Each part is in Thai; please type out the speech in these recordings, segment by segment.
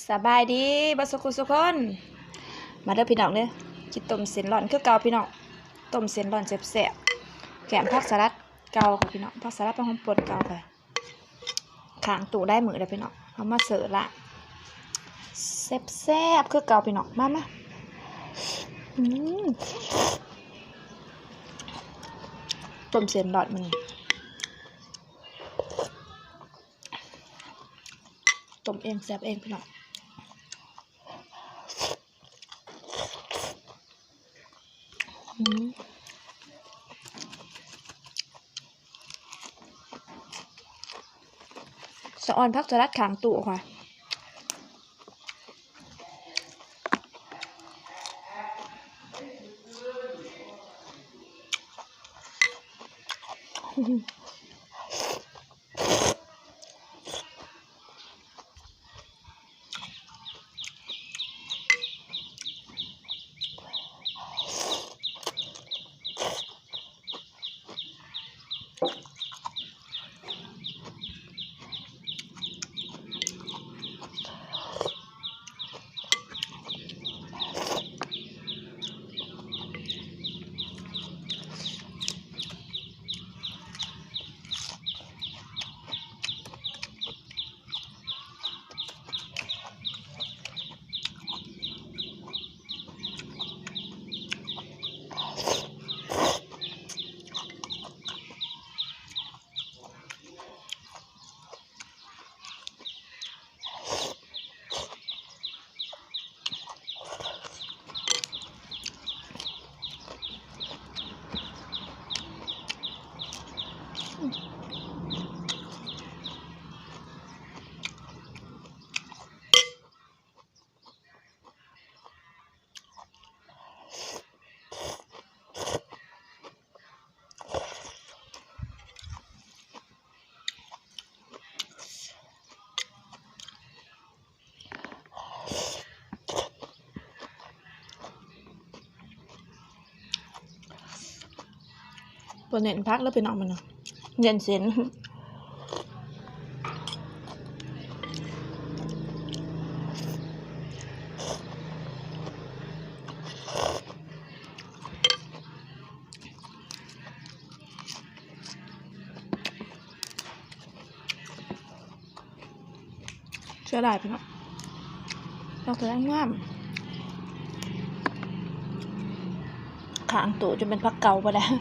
สบายดีบัสกุสุคนมาเด้อพี่น้องเด้อกินต้มเส้นร้อนคือเก่าพี่น้องต้มเส้นร้อนแซ่บๆแกมผักสลัดเก่าค่ะพี่น้องผักสลัดเป็นหอมป่นเก่าค่ะข้างตู้ได้มือได้พี่น้องเอามาเสิร์ฟละแซ่บๆคือเก่าพี่น้องมาต้มเส้นร้อนมันต้มเองแซ่บเองพี่น้องสะออนผักสลัดขางตู้ค่ะบนเน้นพักแล้วเป็นออกมันเย็นเส้นเชื่อได้พี่น้องเราจะได้งามขางตู่จนเป็นพักเก่าไปแล้ว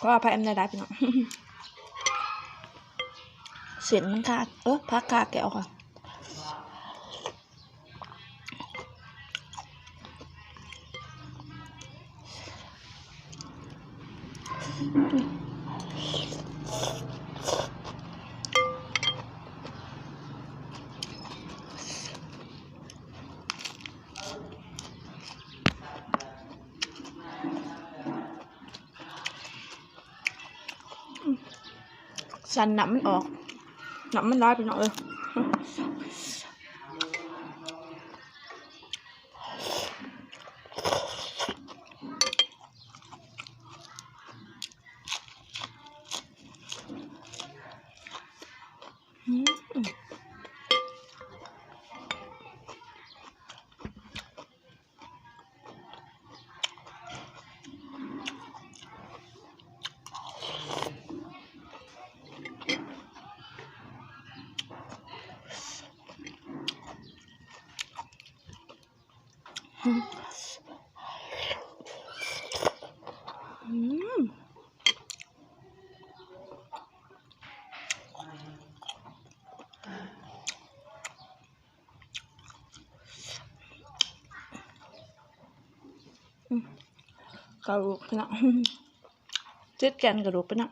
ก็เอาไปเอ็มได้พี่น้องเสียงมันขาดพักขาดแกวค่ะ สันหนับมันออกหนับมันร้ายไปหน่อยเลยกระดูกนะเจ็ดแกนกระดูกไปนะ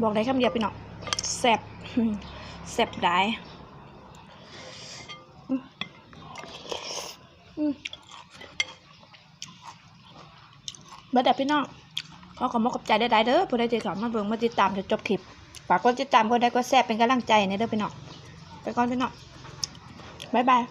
บอกได้คำเดียวพี่น้องแซ่บแซ่บได้เบิดแต่พี่น้องขอขอบคุณขอบใจได้เด้อผู้ใดที่เข้ามาเบิ่งมาติดตามจนจบคลิป ฝากกดติดตามกดไลค์กดแชร์เป็นกำลังใจในเด้อพี่น้องไปก่อนพี่น้องบ๊ายบาย